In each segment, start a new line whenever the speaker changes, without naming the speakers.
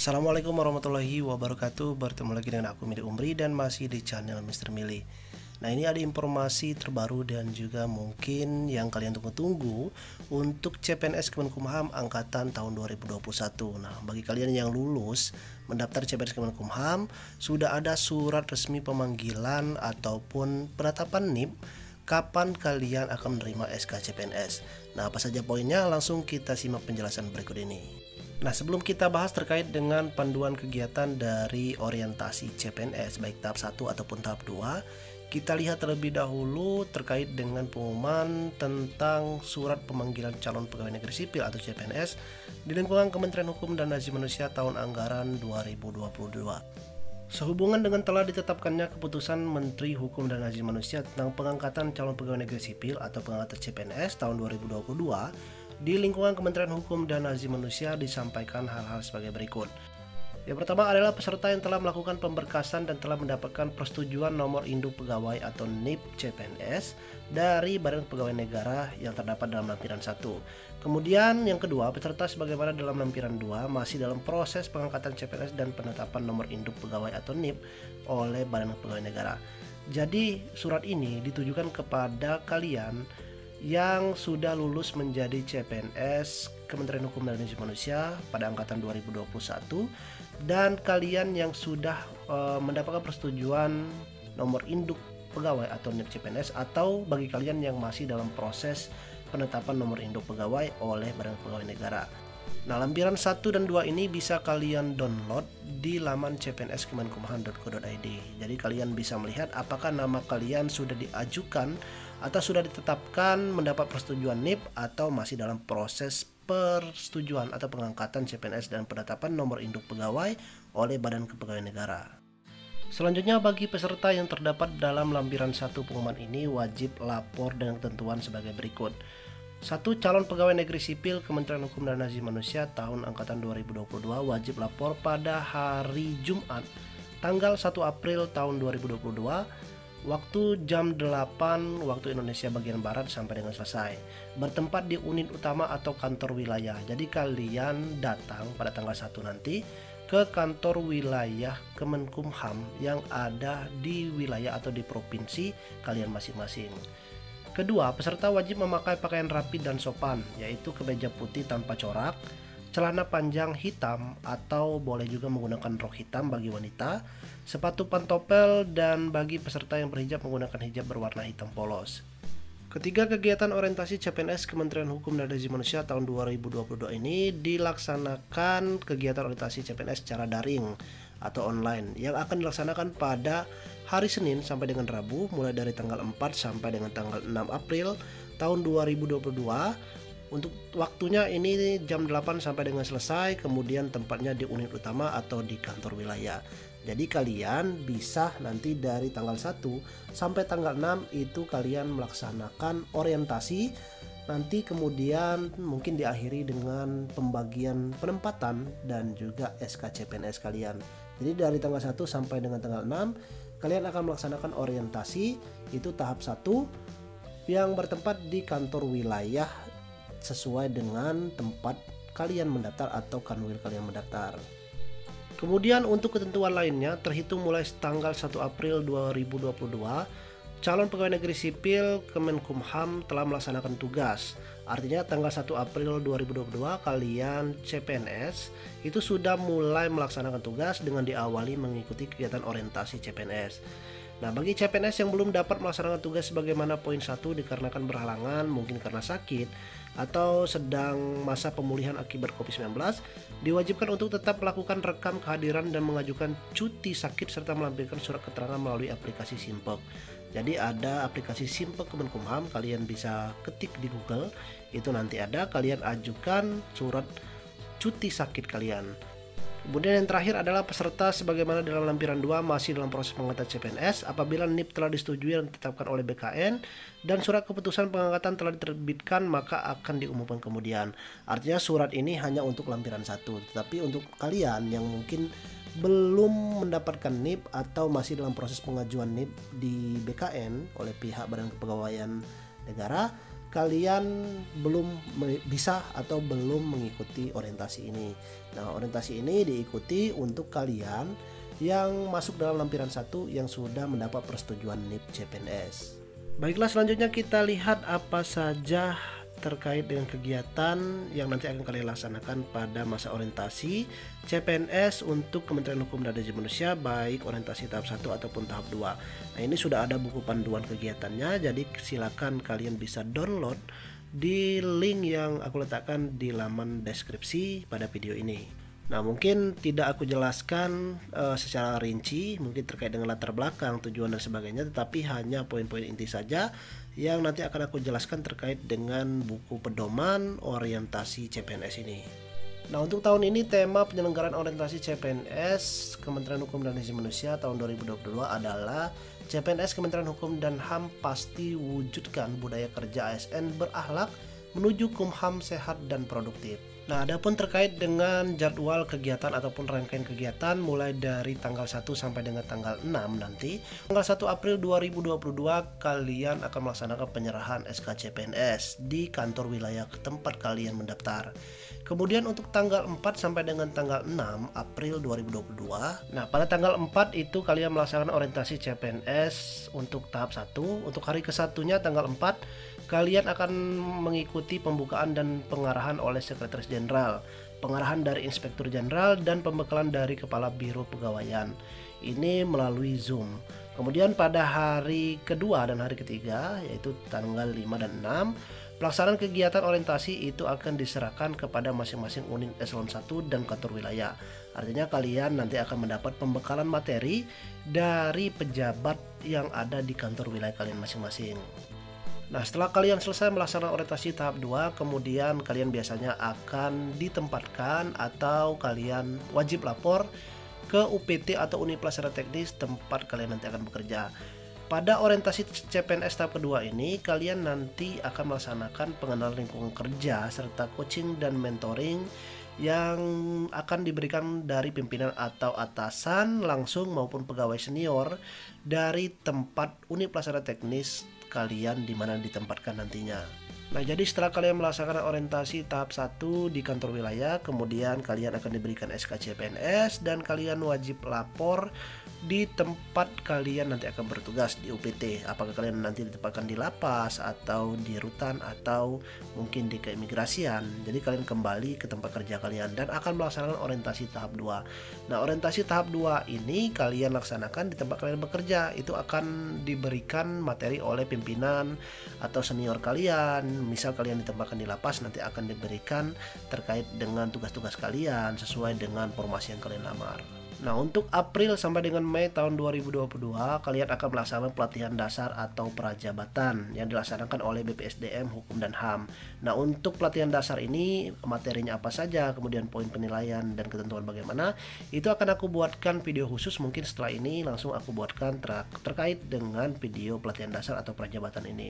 Assalamualaikum warahmatullahi wabarakatuh. Bertemu lagi dengan aku Mili Umri dan masih di channel Mr. Mili. Nah, ini ada informasi terbaru dan juga mungkin yang kalian tunggu-tunggu untuk CPNS Kemenkumham angkatan tahun 2021. Nah, bagi kalian yang lulus mendaftar CPNS Kemenkumham, sudah ada surat resmi pemanggilan ataupun penetapan NIP kapan kalian akan menerima SK CPNS. Nah, apa saja poinnya? Langsung kita simak penjelasan berikut ini. Nah, sebelum kita bahas terkait dengan panduan kegiatan dari orientasi CPNS baik tahap 1 ataupun tahap 2, kita lihat terlebih dahulu terkait dengan pengumuman tentang surat pemanggilan calon pegawai negeri sipil atau CPNS di lingkungan Kementerian Hukum dan Asasi Manusia tahun anggaran 2022. Sehubungan dengan telah ditetapkannya keputusan Menteri Hukum dan Asasi Manusia tentang pengangkatan calon pegawai negeri sipil atau pengangkatan CPNS tahun 2022, di lingkungan Kementerian Hukum dan Asasi Manusia disampaikan hal-hal sebagai berikut. Yang pertama adalah peserta yang telah melakukan pemberkasan dan telah mendapatkan persetujuan nomor induk pegawai atau NIP CPNS dari Badan Kepegawaian Negara yang terdapat dalam lampiran 1. Kemudian yang kedua, peserta sebagaimana dalam lampiran 2 masih dalam proses pengangkatan CPNS dan penetapan nomor induk pegawai atau NIP oleh Badan Kepegawaian Negara. Jadi surat ini ditujukan kepada kalian yang sudah lulus menjadi CPNS Kementerian Hukum dan Asasi Manusia pada angkatan 2021 dan kalian yang sudah mendapatkan persetujuan nomor induk pegawai atau NIP CPNS, atau bagi kalian yang masih dalam proses penetapan nomor induk pegawai oleh Badan Kepegawaian Negara. Nah, lampiran 1 dan 2 ini bisa kalian download di laman cpnskemenkumham.co.id. Jadi kalian bisa melihat apakah nama kalian sudah diajukan atau sudah ditetapkan mendapat persetujuan NIP atau masih dalam proses persetujuan atau pengangkatan CPNS dan penetapan nomor induk pegawai oleh Badan Kepegawaian Negara. Selanjutnya, bagi peserta yang terdapat dalam lampiran 1 pengumuman ini wajib lapor dengan ketentuan sebagai berikut. 1. Calon pegawai negeri sipil Kementerian Hukum dan Asasi Manusia tahun angkatan 2022 wajib lapor pada hari Jumat tanggal 1 April tahun 2022 waktu jam 8 waktu Indonesia bagian Barat sampai dengan selesai, bertempat di unit utama atau kantor wilayah. Jadi kalian datang pada tanggal 1 nanti ke kantor wilayah Kemenkumham yang ada di wilayah atau di provinsi kalian masing-masing. Kedua, peserta wajib memakai pakaian rapi dan sopan, yaitu kemeja putih tanpa corak, celana panjang hitam atau boleh juga menggunakan rok hitam bagi wanita, sepatu pantopel, dan bagi peserta yang berhijab menggunakan hijab berwarna hitam polos. Ketiga, kegiatan orientasi CPNS Kementerian Hukum dan Asasi Manusia tahun 2022 ini dilaksanakan kegiatan orientasi CPNS secara daring atau online yang akan dilaksanakan pada hari Senin sampai dengan Rabu mulai dari tanggal 4 sampai dengan tanggal 6 April tahun 2022. Untuk waktunya ini jam 8 sampai dengan selesai, kemudian tempatnya di unit utama atau di kantor wilayah. Jadi kalian bisa nanti dari tanggal 1 sampai tanggal 6 itu kalian melaksanakan orientasi. Nanti kemudian mungkin diakhiri dengan pembagian penempatan dan juga SK CPNS kalian. Jadi dari tanggal 1 sampai dengan tanggal 6 kalian akan melaksanakan orientasi, itu tahap 1 yang bertempat di kantor wilayah sesuai dengan tempat kalian mendaftar atau kanwil kalian mendaftar. Kemudian untuk ketentuan lainnya, terhitung mulai tanggal 1 April 2022, calon pegawai negeri sipil Kemenkumham telah melaksanakan tugas. Artinya tanggal 1 April 2022 kalian CPNS itu sudah mulai melaksanakan tugas dengan diawali mengikuti kegiatan orientasi CPNS. Nah, bagi CPNS yang belum dapat melaksanakan tugas sebagaimana poin 1 dikarenakan berhalangan, mungkin karena sakit atau sedang masa pemulihan akibat COVID-19, diwajibkan untuk tetap melakukan rekam kehadiran dan mengajukan cuti sakit serta melampirkan surat keterangan melalui aplikasi Simpek. Jadi ada aplikasi Simpek Kemenkumham, kalian bisa ketik di Google, itu nanti ada, kalian ajukan surat cuti sakit kalian. Kemudian yang terakhir adalah peserta sebagaimana dalam lampiran 2 masih dalam proses pengangkatan CPNS apabila NIP telah disetujui dan ditetapkan oleh BKN dan surat keputusan pengangkatan telah diterbitkan maka akan diumumkan kemudian. Artinya surat ini hanya untuk lampiran 1, tetapi untuk kalian yang mungkin belum mendapatkan NIP atau masih dalam proses pengajuan NIP di BKN oleh pihak Badan Kepegawaian Negara, kalian belum bisa atau belum mengikuti orientasi ini. Nah, orientasi ini diikuti untuk kalian yang masuk dalam lampiran 1 yang sudah mendapat persetujuan NIP CPNS. Baiklah, selanjutnya kita lihat apa saja terkait dengan kegiatan yang nanti akan kalian laksanakan pada masa orientasi CPNS untuk Kementerian Hukum dan Hak Asasi Manusia, baik orientasi tahap 1 ataupun tahap 2. Nah, ini sudah ada buku panduan kegiatannya, jadi silakan kalian bisa download di link yang aku letakkan di laman deskripsi pada video ini. Nah, mungkin tidak aku jelaskan secara rinci, mungkin terkait dengan latar belakang, tujuan dan sebagainya, tetapi hanya poin-poin inti saja yang nanti akan aku jelaskan terkait dengan buku pedoman orientasi CPNS ini. Nah, untuk tahun ini tema penyelenggaraan orientasi CPNS Kementerian Hukum dan Hak Asasi Manusia tahun 2022 adalah CPNS Kementerian Hukum dan HAM pasti wujudkan budaya kerja ASN berakhlak menuju Kumham sehat dan produktif. Nah, adapun terkait dengan jadwal kegiatan ataupun rangkaian kegiatan mulai dari tanggal 1 sampai dengan tanggal 6 nanti, tanggal 1 April 2022 kalian akan melaksanakan penyerahan SK CPNS di kantor wilayah ke tempat kalian mendaftar. Kemudian untuk tanggal 4 sampai dengan tanggal 6 April 2022. Nah, pada tanggal 4 itu kalian melaksanakan orientasi CPNS untuk tahap 1. Untuk hari ke-1-nya tanggal 4 kalian akan mengikuti pembukaan dan pengarahan oleh Sekretaris Jenderal, pengarahan dari Inspektur Jenderal, dan pembekalan dari Kepala Biro Pegawaian. Ini melalui Zoom. Kemudian pada hari kedua dan hari ketiga, yaitu tanggal 5 dan 6, pelaksanaan kegiatan orientasi itu akan diserahkan kepada masing-masing unit eselon 1 dan kantor wilayah. Artinya kalian nanti akan mendapat pembekalan materi dari pejabat yang ada di kantor wilayah kalian masing-masing. Nah, setelah kalian selesai melaksanakan orientasi tahap 2, kemudian kalian biasanya akan ditempatkan atau kalian wajib lapor ke UPT atau unit pelaksana teknis tempat kalian nanti akan bekerja. Pada orientasi CPNS tahap kedua ini, kalian nanti akan melaksanakan pengenalan lingkungan kerja serta coaching dan mentoring yang akan diberikan dari pimpinan atau atasan langsung maupun pegawai senior dari tempat unit pelaksana teknis kalian di mana ditempatkan nantinya. Nah, jadi setelah kalian melaksanakan orientasi tahap 1 di kantor wilayah, kemudian kalian akan diberikan SK CPNS dan kalian wajib lapor di tempat kalian nanti akan bertugas di UPT. Apakah kalian nanti ditempatkan di lapas atau di rutan atau mungkin di keimigrasian. Jadi kalian kembali ke tempat kerja kalian dan akan melaksanakan orientasi tahap 2. Nah, orientasi tahap 2 ini kalian laksanakan di tempat kalian bekerja. Itu akan diberikan materi oleh pimpinan atau senior kalian. Misal kalian ditempatkan di lapas, nanti akan diberikan terkait dengan tugas-tugas kalian sesuai dengan formasi yang kalian lamar. Nah, untuk April sampai dengan Mei tahun 2022 kalian akan melaksanakan pelatihan dasar atau prajabatan yang dilaksanakan oleh BPSDM Hukum dan HAM. Nah, untuk pelatihan dasar ini materinya apa saja, kemudian poin penilaian dan ketentuan bagaimana, itu akan aku buatkan video khusus. Mungkin setelah ini langsung aku buatkan terkait dengan video pelatihan dasar atau prajabatan ini.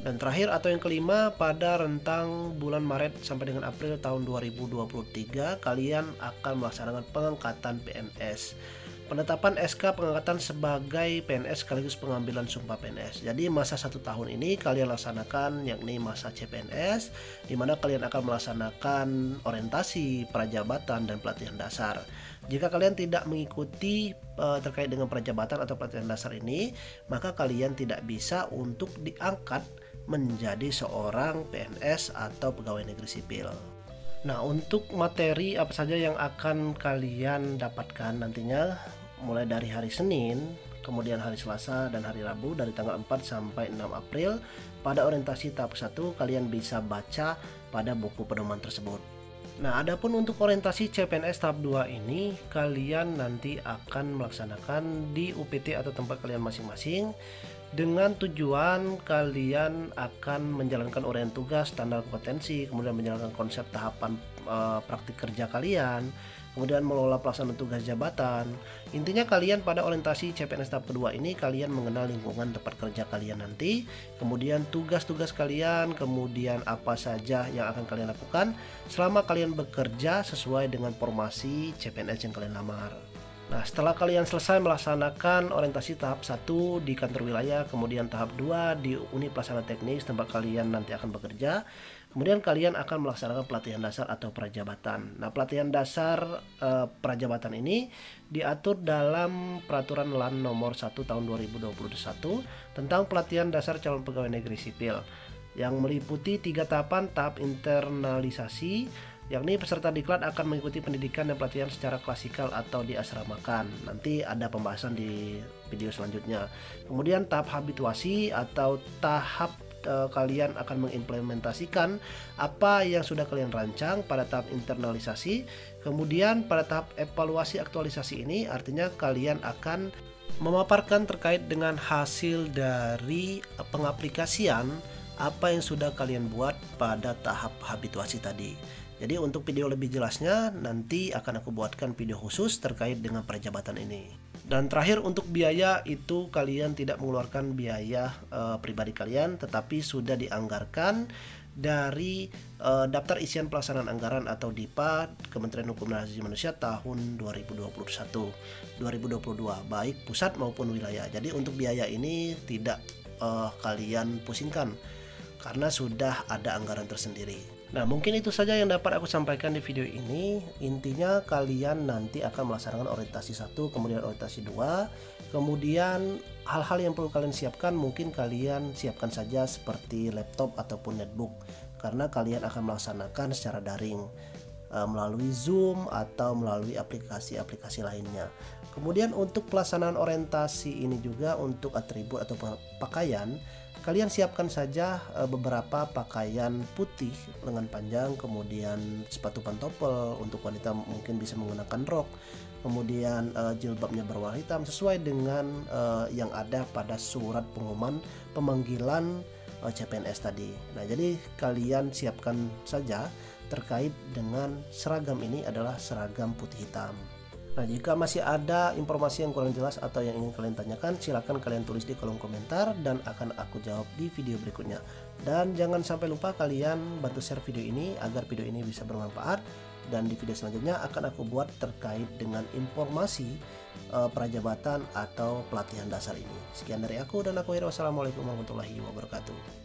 Dan terakhir atau yang kelima, pada rentang bulan Maret sampai dengan April tahun 2023 kalian akan melaksanakan pengangkatan PNS. Penetapan SK pengangkatan sebagai PNS sekaligus pengambilan sumpah PNS. Jadi masa 1 tahun ini kalian laksanakan yakni masa CPNS, di mana kalian akan melaksanakan orientasi, prajabatan, dan pelatihan dasar. Jika kalian tidak mengikuti terkait dengan prajabatan atau pelatihan dasar ini, maka kalian tidak bisa untuk diangkat menjadi seorang PNS atau pegawai negeri sipil. Nah, untuk materi apa saja yang akan kalian dapatkan nantinya mulai dari hari Senin, kemudian hari Selasa dan hari Rabu dari tanggal 4 sampai 6 April pada orientasi tahap 1 kalian bisa baca pada buku pedoman tersebut. Nah, adapun untuk orientasi CPNS tahap 2 ini kalian nanti akan melaksanakan di UPT atau tempat kalian masing-masing dengan tujuan kalian akan menjalankan uraian tugas, standar kompetensi, kemudian menjalankan konsep tahapan praktik kerja kalian, kemudian mengelola pelaksanaan tugas jabatan. Intinya kalian pada orientasi CPNS tahap kedua ini kalian mengenal lingkungan tempat kerja kalian nanti, kemudian tugas-tugas kalian, kemudian apa saja yang akan kalian lakukan selama kalian bekerja sesuai dengan formasi CPNS yang kalian lamar. Nah, setelah kalian selesai melaksanakan orientasi tahap 1 di kantor wilayah, kemudian tahap 2 di unit pelaksana teknis tempat kalian nanti akan bekerja, kemudian kalian akan melaksanakan pelatihan dasar atau prajabatan. Nah, pelatihan dasar prajabatan ini diatur dalam Peraturan LAN nomor 1 tahun 2021 tentang pelatihan dasar calon pegawai negeri sipil yang meliputi 3 tahapan. Tahap internalisasi, yakni peserta diklat akan mengikuti pendidikan dan pelatihan secara klasikal atau diasramakan. Nanti ada pembahasan di video selanjutnya. Kemudian tahap habituasi atau tahap kalian akan mengimplementasikan apa yang sudah kalian rancang pada tahap internalisasi. Kemudian pada tahap evaluasi aktualisasi ini artinya kalian akan memaparkan terkait dengan hasil dari pengaplikasian apa yang sudah kalian buat pada tahap habituasi tadi. Jadi untuk video lebih jelasnya nanti akan aku buatkan video khusus terkait dengan prajabatan ini. Dan terakhir untuk biaya itu kalian tidak mengeluarkan biaya pribadi kalian, tetapi sudah dianggarkan dari daftar isian pelaksanaan anggaran atau DIPA Kementerian Hukum dan Asasi Manusia tahun 2021-2022 baik pusat maupun wilayah. Jadi untuk biaya ini tidak kalian pusingkan karena sudah ada anggaran tersendiri. Nah, mungkin itu saja yang dapat aku sampaikan di video ini. Intinya kalian nanti akan melaksanakan orientasi 1, kemudian orientasi 2. Kemudian hal-hal yang perlu kalian siapkan, mungkin kalian siapkan saja seperti laptop ataupun netbook, karena kalian akan melaksanakan secara daring melalui Zoom atau melalui aplikasi-aplikasi lainnya. Kemudian untuk pelaksanaan orientasi ini juga untuk atribut atau pakaian, kalian siapkan saja beberapa pakaian putih lengan panjang, kemudian sepatu pantopel, untuk wanita mungkin bisa menggunakan rok, kemudian jilbabnya berwarna hitam sesuai dengan yang ada pada surat pengumuman pemanggilan CPNS tadi. Nah, jadi kalian siapkan saja terkait dengan seragam ini adalah seragam putih hitam. Nah, jika masih ada informasi yang kurang jelas atau yang ingin kalian tanyakan, silakan kalian tulis di kolom komentar dan akan aku jawab di video berikutnya. Dan jangan sampai lupa kalian bantu share video ini agar video ini bisa bermanfaat, dan di video selanjutnya akan aku buat terkait dengan informasi prajabatan atau pelatihan dasar ini. Sekian dari aku dan aku Hiro. Wassalamualaikum warahmatullahi wabarakatuh.